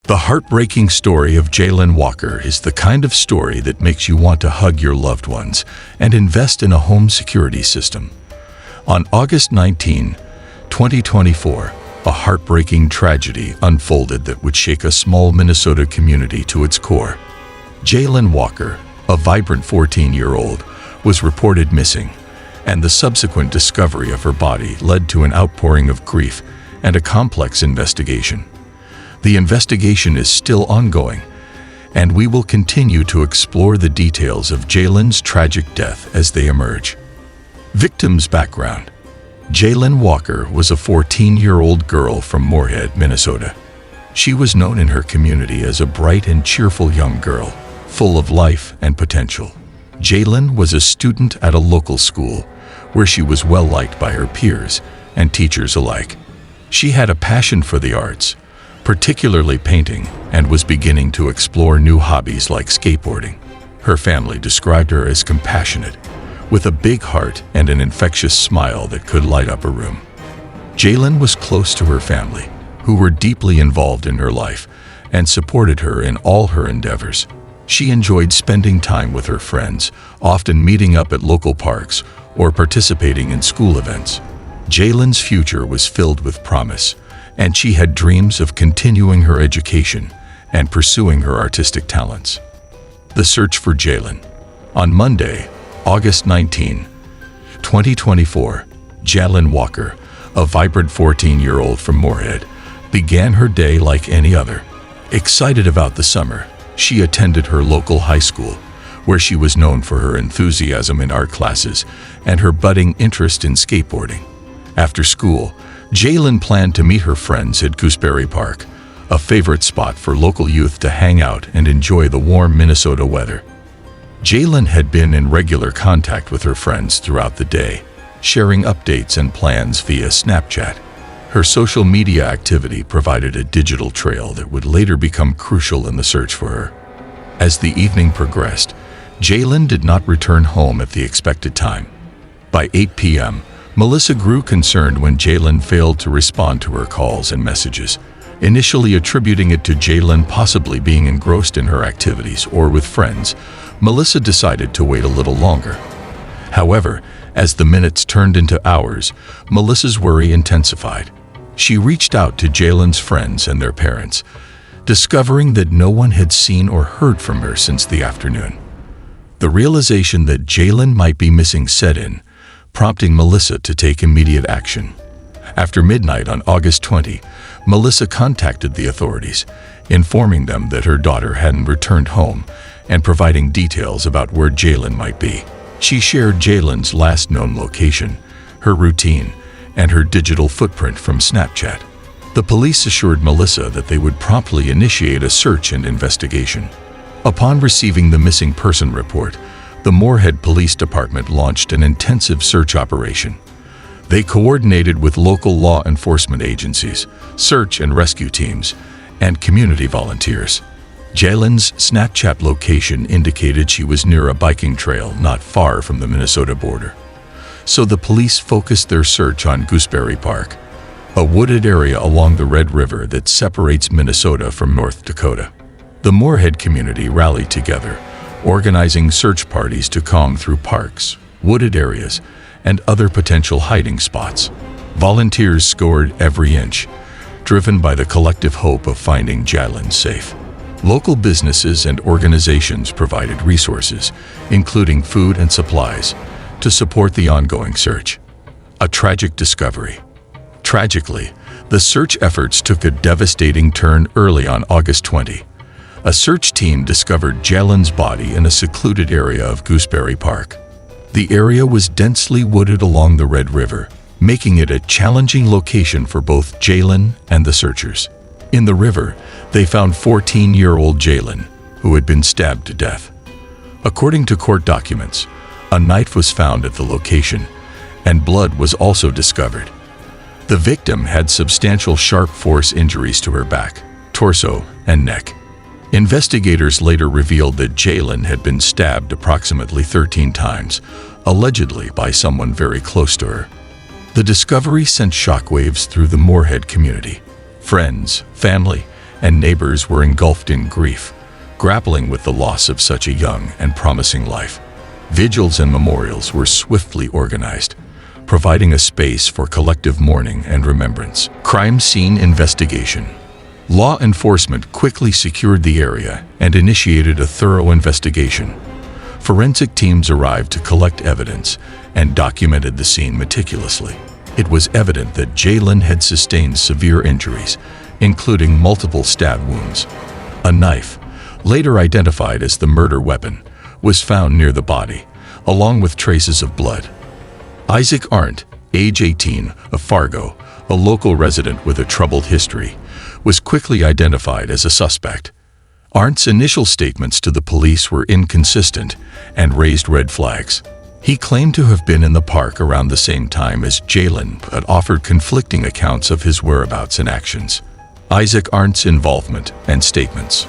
The heartbreaking story of Jaelyn Walker is the kind of story that makes you want to hug your loved ones and invest in a home security system. On August 19, 2024, a heartbreaking tragedy unfolded that would shake a small Minnesota community to its core. Jaelyn Walker, a vibrant 14-year-old, was reported missing, and the subsequent discovery of her body led to an outpouring of grief and a complex investigation. The investigation is still ongoing, and we will continue to explore the details of Jaelyn's tragic death as they emerge. Victim's background. Jaelyn Walker was a 14-year-old girl from Moorhead, Minnesota. She was known in her community as a bright and cheerful young girl, full of life and potential. Jaylen was a student at a local school, where she was well-liked by her peers and teachers alike. She had a passion for the arts, particularly painting, and was beginning to explore new hobbies like skateboarding. Her family described her as compassionate, with a big heart and an infectious smile that could light up a room. Jaylen was close to her family, who were deeply involved in her life and supported her in all her endeavors. She enjoyed spending time with her friends, often meeting up at local parks or participating in school events. Jaelyn's future was filled with promise, and she had dreams of continuing her education and pursuing her artistic talents. The search for Jaylen. On Monday, August 19, 2024, Jaelyn Walker, a vibrant 14-year-old from Moorhead, began her day like any other. Excited about the summer, she attended her local high school, where she was known for her enthusiasm in art classes and her budding interest in skateboarding. After school, Jaylen planned to meet her friends at Gooseberry Park, a favorite spot for local youth to hang out and enjoy the warm Minnesota weather. Jaylen had been in regular contact with her friends throughout the day, sharing updates and plans via Snapchat. Her social media activity provided a digital trail that would later become crucial in the search for her. As the evening progressed, Jaylen did not return home at the expected time. By 8 p.m., Melissa grew concerned when Jaylen failed to respond to her calls and messages, initially attributing it to Jaylen possibly being engrossed in her activities or with friends. Melissa decided to wait a little longer. However, as the minutes turned into hours, Melissa's worry intensified. She reached out to Jaylen's friends and their parents, discovering that no one had seen or heard from her since the afternoon. The realization that Jaylen might be missing set in, prompting Melissa to take immediate action. After midnight on August 20, Melissa contacted the authorities, informing them that her daughter hadn't returned home and providing details about where Jaylen might be. She shared Jaylen's last known location, her routine, and her digital footprint from Snapchat. The police assured Melissa that they would promptly initiate a search and investigation. Upon receiving the missing person report, the Moorhead Police Department launched an intensive search operation. They coordinated with local law enforcement agencies, search and rescue teams, and community volunteers. Jaylen's Snapchat location indicated she was near a biking trail not far from the Minnesota border. So the police focused their search on Gooseberry Park, a wooded area along the Red River that separates Minnesota from North Dakota. The Moorhead community rallied together, organizing search parties to comb through parks, wooded areas, and other potential hiding spots. Volunteers scoured every inch, driven by the collective hope of finding Jaylen safe. Local businesses and organizations provided resources, including food and supplies, to support the ongoing search. A tragic discovery. Tragically, the search efforts took a devastating turn early on August 20. A search team discovered Jaylen's body in a secluded area of Gooseberry Park. The area was densely wooded along the Red River, making it a challenging location for both Jaylen and the searchers. In the river, they found 14-year-old Jaylen, who had been stabbed to death. According to court documents, a knife was found at the location, and blood was also discovered. The victim had substantial sharp force injuries to her back, torso, and neck. Investigators later revealed that Jaylen had been stabbed approximately 13 times, allegedly by someone very close to her. The discovery sent shockwaves through the Moorhead community. Friends, family, and neighbors were engulfed in grief, grappling with the loss of such a young and promising life. Vigils and memorials were swiftly organized, providing a space for collective mourning and remembrance. Crime scene investigation. Law enforcement quickly secured the area and initiated a thorough investigation. Forensic teams arrived to collect evidence and documented the scene meticulously. It was evident that Jaylen had sustained severe injuries, including multiple stab wounds. A knife, later identified as the murder weapon, was found near the body, along with traces of blood. Isaac Arndt, age 18, of Fargo, a local resident with a troubled history, was quickly identified as a suspect. Arndt's initial statements to the police were inconsistent and raised red flags. He claimed to have been in the park around the same time as Jaylen, but offered conflicting accounts of his whereabouts and actions. Isaac Arndt's involvement and statements.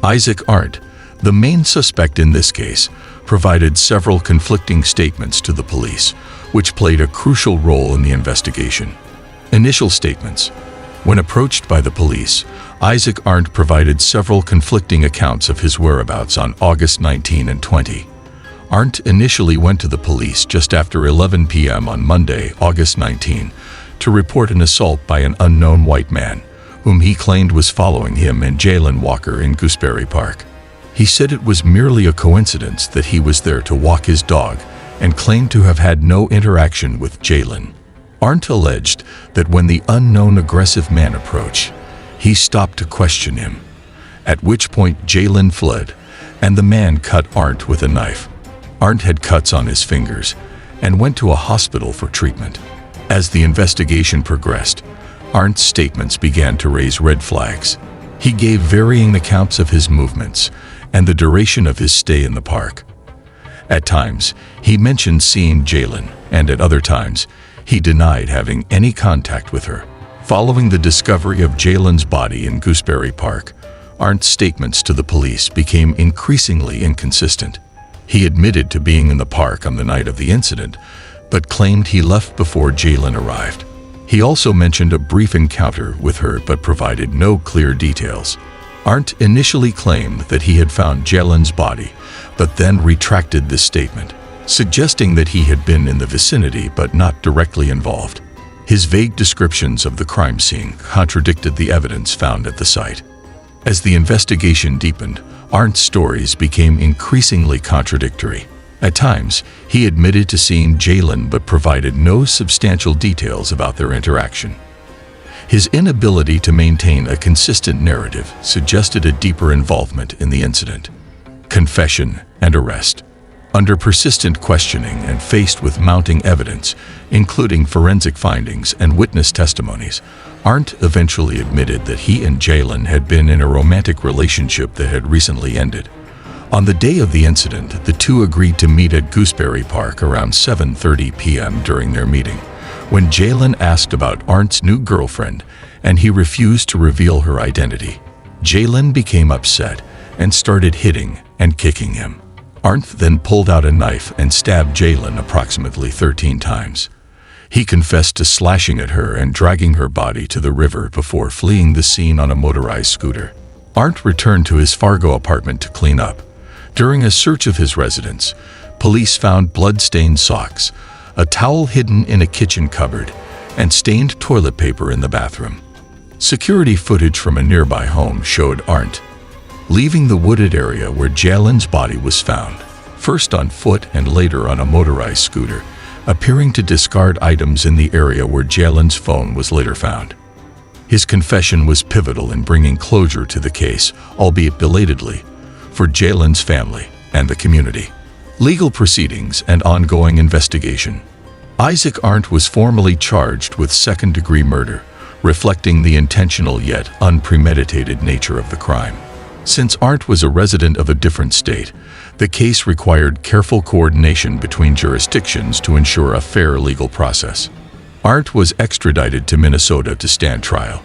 Isaac Arndt, the main suspect in this case, provided several conflicting statements to the police, which played a crucial role in the investigation. Initial statements. When approached by the police, Isaac Arndt provided several conflicting accounts of his whereabouts on August 19 and 20. Arndt initially went to the police just after 11 p.m. on Monday, August 19, to report an assault by an unknown white man, whom he claimed was following him and Jaelyn Walker in Gooseberry Park. He said it was merely a coincidence that he was there to walk his dog and claimed to have had no interaction with Jaylen. Arndt alleged that when the unknown aggressive man approached, he stopped to question him, at which point Jaylen fled, and the man cut Arndt with a knife. Arndt had cuts on his fingers and went to a hospital for treatment. As the investigation progressed, Arndt's statements began to raise red flags. He gave varying accounts of his movements and the duration of his stay in the park. At times, he mentioned seeing Jaylen, and at other times, he denied having any contact with her. Following the discovery of Jaylen's body in Gooseberry Park, Arndt's statements to the police became increasingly inconsistent. He admitted to being in the park on the night of the incident, but claimed he left before Jaylen arrived. He also mentioned a brief encounter with her but provided no clear details. Arndt initially claimed that he had found Jaylen's body, but then retracted this statement, suggesting that he had been in the vicinity but not directly involved. His vague descriptions of the crime scene contradicted the evidence found at the site. As the investigation deepened, Arndt's stories became increasingly contradictory. At times, he admitted to seeing Jaylen but provided no substantial details about their interaction. His inability to maintain a consistent narrative suggested a deeper involvement in the incident. Confession and arrest. Under persistent questioning and faced with mounting evidence, including forensic findings and witness testimonies, Arndt eventually admitted that he and Jaylen had been in a romantic relationship that had recently ended. On the day of the incident, the two agreed to meet at Gooseberry Park around 7:30 p.m. during their meeting, when Jaylen asked about Arndt's new girlfriend, and he refused to reveal her identity. Jaylen became upset and started hitting and kicking him. Arndt then pulled out a knife and stabbed Jaylen approximately 13 times. He confessed to slashing at her and dragging her body to the river before fleeing the scene on a motorized scooter. Arndt returned to his Fargo apartment to clean up. During a search of his residence, police found blood-stained socks, a towel hidden in a kitchen cupboard, and stained toilet paper in the bathroom. Security footage from a nearby home showed Arndt leaving the wooded area where Jaylen's body was found, first on foot and later on a motorized scooter, appearing to discard items in the area where Jaylen's phone was later found. His confession was pivotal in bringing closure to the case, albeit belatedly, for Jaylen's family and the community. Legal proceedings and ongoing investigation. Isaac Arndt was formally charged with second-degree murder, reflecting the intentional yet unpremeditated nature of the crime. Since Arndt was a resident of a different state, the case required careful coordination between jurisdictions to ensure a fair legal process. Arndt was extradited to Minnesota to stand trial.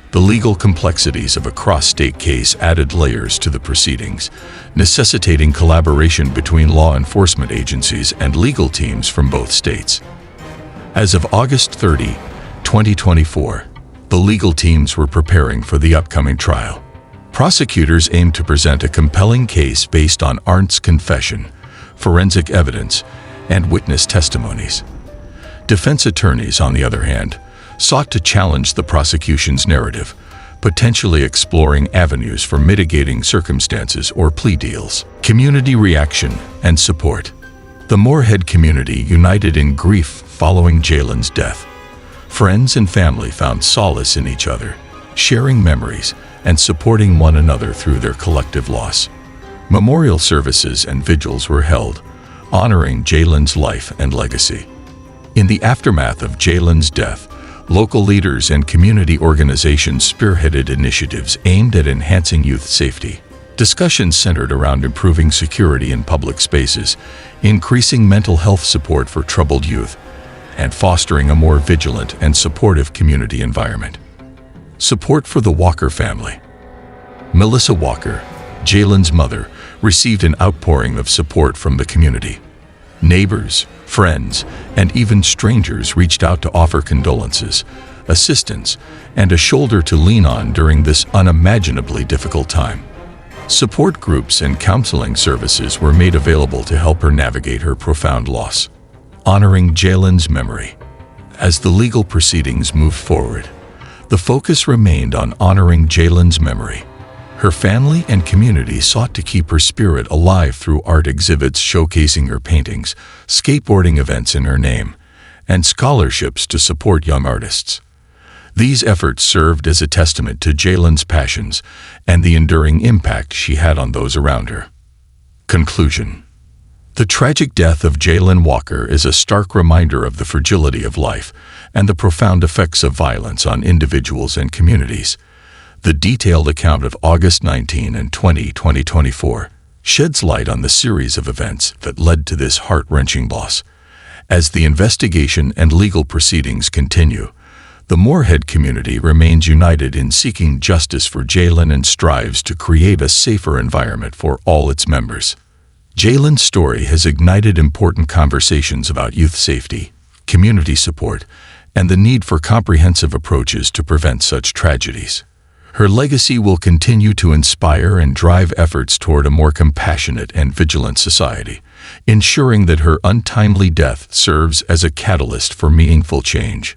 The legal complexities of a cross-state case added layers to the proceedings, necessitating collaboration between law enforcement agencies and legal teams from both states. As of August 30, 2024, The legal teams were preparing for the upcoming trial. Prosecutors aimed to present a compelling case based on Arndt's confession, forensic evidence, and witness testimonies. Defense attorneys, on the other hand, sought to challenge the prosecution's narrative, potentially exploring avenues for mitigating circumstances or plea deals. Community reaction and support. The Moorhead community united in grief following Jaylen's death. Friends and family found solace in each other, sharing memories and supporting one another through their collective loss. Memorial services and vigils were held, honoring Jaylen's life and legacy. In the aftermath of Jaylen's death, local leaders and community organizations spearheaded initiatives aimed at enhancing youth safety. Discussions centered around improving security in public spaces, increasing mental health support for troubled youth, and fostering a more vigilant and supportive community environment. Support for the Walker family. Melissa Walker, Jaylen's mother, received an outpouring of support from the community. Neighbors, friends, and even strangers reached out to offer condolences, assistance, and a shoulder to lean on during this unimaginably difficult time. Support groups and counseling services were made available to help her navigate her profound loss. Honoring Jaylen's memory. As the legal proceedings moved forward, the focus remained on honoring Jaylen's memory. Her family and community sought to keep her spirit alive through art exhibits showcasing her paintings, skateboarding events in her name, and scholarships to support young artists. These efforts served as a testament to Jaylen's passions and the enduring impact she had on those around her. Conclusion. The tragic death of Jaelyn Walker is a stark reminder of the fragility of life and the profound effects of violence on individuals and communities. The detailed account of August 19 and 20, 2024 sheds light on the series of events that led to this heart-wrenching loss. As the investigation and legal proceedings continue, the Moorhead community remains united in seeking justice for Jaylen and strives to create a safer environment for all its members. Jaylen's story has ignited important conversations about youth safety, community support, and the need for comprehensive approaches to prevent such tragedies. Her legacy will continue to inspire and drive efforts toward a more compassionate and vigilant society, ensuring that her untimely death serves as a catalyst for meaningful change.